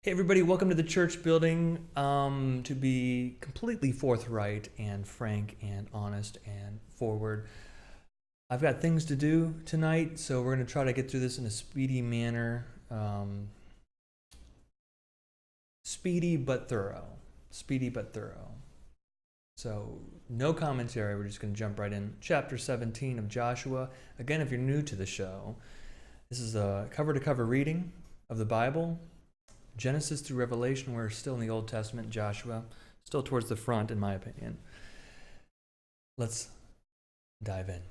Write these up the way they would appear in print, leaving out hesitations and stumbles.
Hey everybody, welcome to the church building. To be completely forthright and frank and honest and forward, I've got things to do tonight, so we're going to try to get through this in a speedy manner. Speedy but thorough. Speedy but thorough. So no commentary, we're just going to jump right in. Chapter 17 of Joshua. Again, if you're new to the show, this is a cover-to-cover reading of the Bible. Genesis through Revelation. We're still in the Old Testament. Joshua, still towards the front, in my opinion. Let's dive in.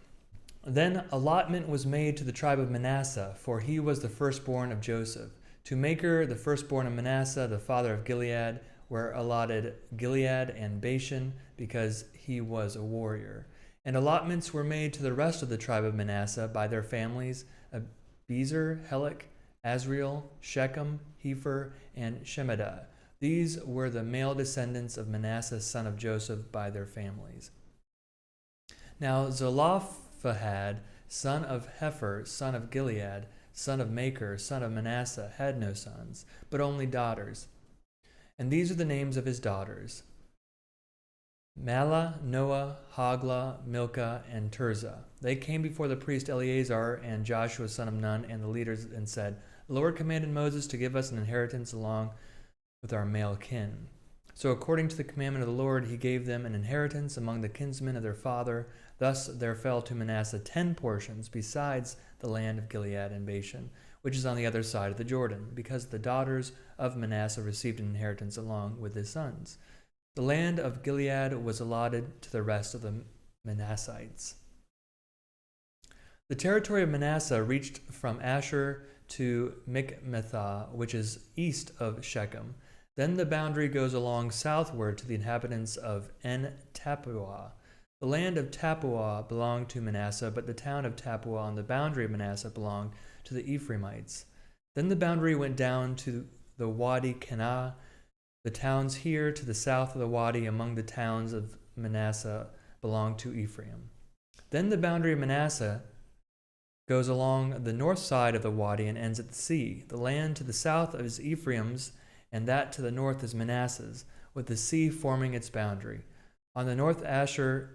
Then allotment was made to the tribe of Manasseh, for he was the firstborn of Joseph. To Machir, the firstborn of Manasseh, the father of Gilead, were allotted Gilead and Bashan, because he was a warrior. And allotments were made to the rest of the tribe of Manasseh by their families, Bezer, Helek, Azriel, Shechem, Hepher, and Shemida. These were the male descendants of Manasseh, son of Joseph, by their families. Now Zelophehad, son of Hepher, son of Gilead, son of Machir, son of Manasseh, had no sons, but only daughters. And these are the names of his daughters: Mahlah, Noah, Hoglah, Milcah, and Tirzah. They came before the priest Eleazar and Joshua, son of Nun, and the leaders, and said, "The Lord commanded Moses to give us an inheritance along with our male kin." So according to the commandment of the Lord, he gave them an inheritance among the kinsmen of their father. Thus there fell to Manasseh 10 portions, besides the land of Gilead and Bashan, which is on the other side of the Jordan, because the daughters of Manasseh received an inheritance along with his sons. The land of Gilead was allotted to the rest of the Manassites. The territory of Manasseh reached from Asher to Michmethah, which is east of Shechem. Then the boundary goes along southward to the inhabitants of En-Tappuah. The land of Tappuah belonged to Manasseh, but the town of Tappuah on the boundary of Manasseh belonged to the Ephraimites. Then the boundary went down to the Wadi Kenah. The towns here to the south of the Wadi among the towns of Manasseh belonged to Ephraim. Then the boundary of Manasseh goes along the north side of the Wadi and ends at the sea. The land to the south is Ephraim's, and that to the north is Manasseh's, with the sea forming its boundary. On the north Asher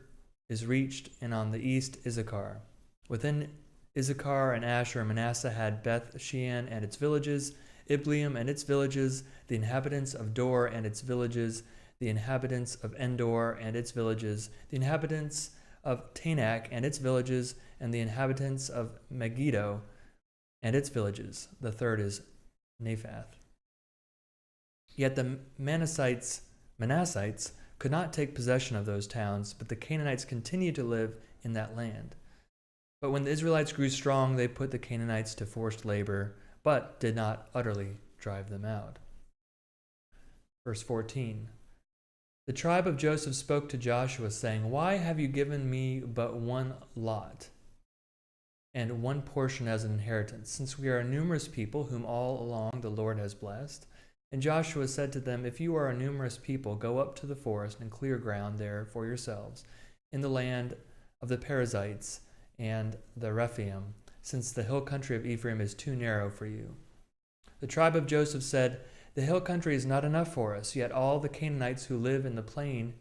is reached, and on the east Issachar. Within Issachar and Asher, Manasseh had Beth Shean and its villages, Ibleam and its villages, the inhabitants of Dor and its villages, the inhabitants of Endor and its villages, the inhabitants of Tanakh and its villages, and the inhabitants of Megiddo and its villages. The third is Naphath. Yet the Manassites could not take possession of those towns, but the Canaanites continued to live in that land. But when the Israelites grew strong, they put the Canaanites to forced labor, but did not utterly drive them out. Verse 14. The tribe of Joseph spoke to Joshua, saying, "Why have you given me but one lot and one portion as an inheritance, since we are a numerous people whom all along the Lord has blessed?" And Joshua said to them, "If you are a numerous people, go up to the forest and clear ground there for yourselves in the land of the Perizzites and the Rephaim, since the hill country of Ephraim is too narrow for you." The tribe of Joseph said, "The hill country is not enough for us, yet all the Canaanites who live in the plain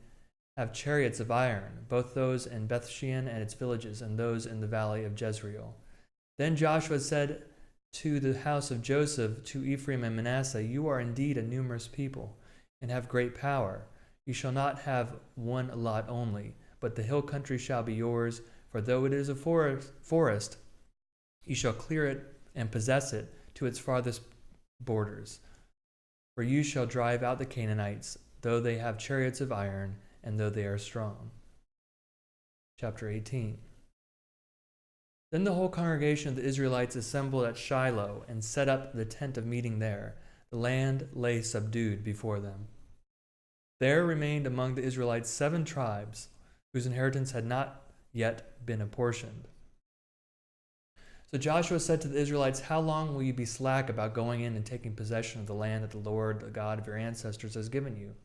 have chariots of iron, both those in Bethshean and its villages, and those in the valley of Jezreel." Then Joshua said to the house of Joseph, to Ephraim and Manasseh, "You are indeed a numerous people, and have great power. You shall not have one lot only, but the hill country shall be yours, for though it is a forest, you shall clear it and possess it to its farthest borders. For you shall drive out the Canaanites, though they have chariots of iron, and though they are strong." Chapter 18. Then the whole congregation of the Israelites assembled at Shiloh and set up the tent of meeting there. The land lay subdued before them. There remained among the Israelites 7 tribes, whose inheritance had not yet been apportioned. So Joshua said to the Israelites, "How long will you be slack about going in and taking possession of the land that the Lord, the God of your ancestors, has given you?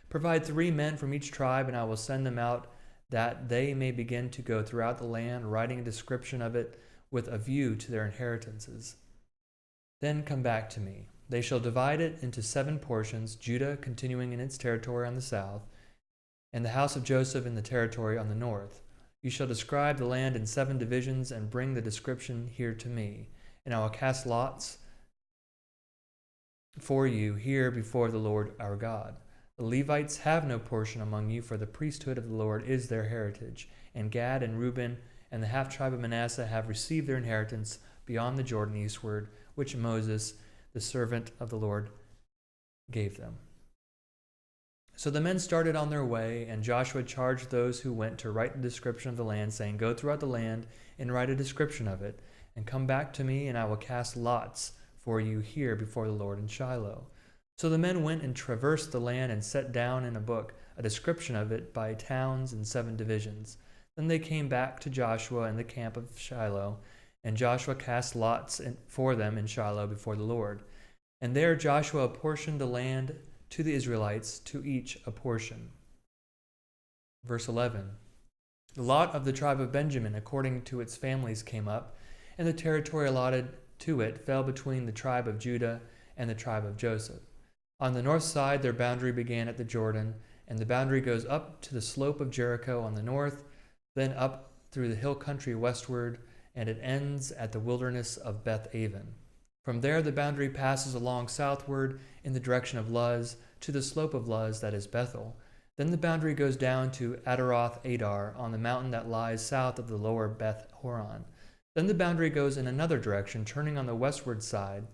Provide 3 men from each tribe, and I will send them out, that they may begin to go throughout the land, writing a description of it with a view to their inheritances. Then come back to me. They shall divide it into 7 portions, Judah continuing in its territory on the south, and the house of Joseph in the territory on the north. You shall describe the land in 7 divisions and bring the description here to me, and I will cast lots for you here before the Lord our God. The Levites have no portion among you, for the priesthood of the Lord is their heritage, and Gad and Reuben and the half-tribe of Manasseh have received their inheritance beyond the Jordan eastward, which Moses, the servant of the Lord, gave them. So the men started on their way, and Joshua charged those who went to write the description of the land, saying, Go throughout the land and write a description of it, and come back to me, and I will cast lots for you here before the Lord in Shiloh. So the men went and traversed the land and set down in a book a description of it by towns in 7 divisions. Then they came back to Joshua in the camp of Shiloh, and Joshua cast lots for them in Shiloh before the Lord. And there Joshua apportioned the land to the Israelites, to each a portion. Verse 11. The lot of the tribe of Benjamin according to its families came up, and the territory allotted to it fell between the tribe of Judah and the tribe of Joseph. On the north side their boundary began at the Jordan, and the boundary goes up to the slope of Jericho on the north, then up through the hill country westward, and it ends at the wilderness of Beth-aven. From there the boundary passes along southward in the direction of Luz, to the slope of Luz, that is Bethel. Then the boundary goes down to Adaroth Adar, on the mountain that lies south of the lower Beth Horon. Then the boundary goes in another direction, turning on the westward side,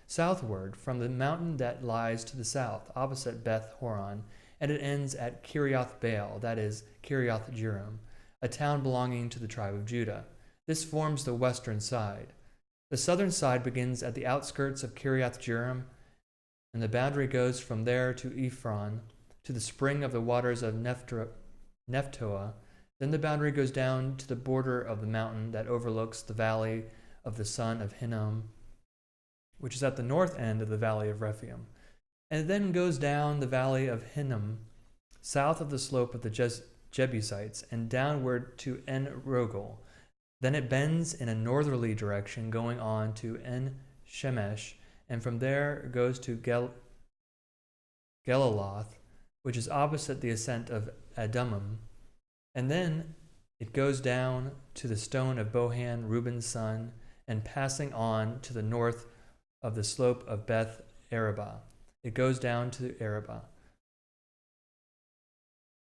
southward, from the mountain that lies to the south, opposite Beth Horon, and it ends at Kiriath Baal, that is Kiriath Jearim, a town belonging to the tribe of Judah. This forms the western side. The southern side begins at the outskirts of Kiriath Jearim, and the boundary goes from there to Ephron, to the spring of the waters of Nephtoah. Then the boundary goes down to the border of the mountain that overlooks the valley of the son of Hinnom, which is at the north end of the valley of Rephaim. And it then goes down the valley of Hinnom, south of the slope of the Jebusites, and downward to En-Rogel. Then it bends in a northerly direction, going on to En-Shemesh, and from there goes to Geliloth, which is opposite the ascent of Adumim. And then it goes down to the stone of Bohan, Reuben's son, and passing on to the north of the slope of Beth Arabah. It goes down to Arabah.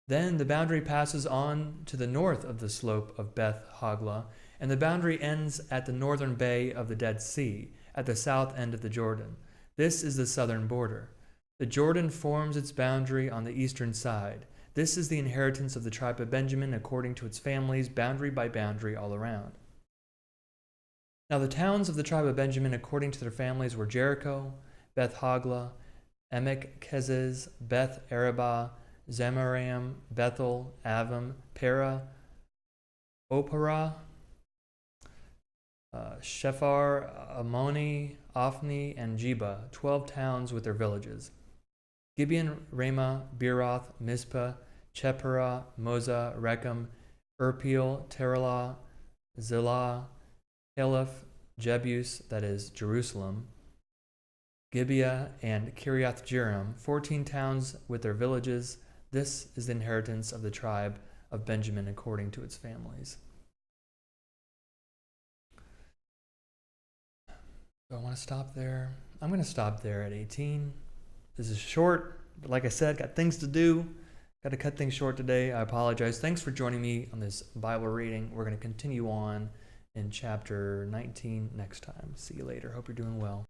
Then the boundary passes on to the north of the slope of Beth Hoglah, and the boundary ends at the northern bay of the Dead Sea, at the south end of the Jordan. This is the southern border. The Jordan forms its boundary on the eastern side. This is the inheritance of the tribe of Benjamin according to its families, boundary by boundary all around. Now the towns of the tribe of Benjamin according to their families were Jericho, Beth Hoglah, Emek Keziz, Beth Arabah, Zemaram, Bethel, Avim, Pera, Oparah, Shephar, Ammoni, Ophni, and Jeba, 12 towns with their villages. Gibeon, Ramah, Beeroth, Mizpah, Chephera, Moza, Rechem, Erpeel, Teralah, Zillah, Haleph, Jebus, that is Jerusalem, Gibeah, and Kiriath Jearim, 14 towns with their villages. This is the inheritance of the tribe of Benjamin according to its families. Do I want to stop there? I'm going to stop there at 18. This is short, but like I said, got things to do. Got to cut things short today. I apologize. Thanks for joining me on this Bible reading. We're going to continue on in chapter 19 next time. See you later. Hope you're doing well.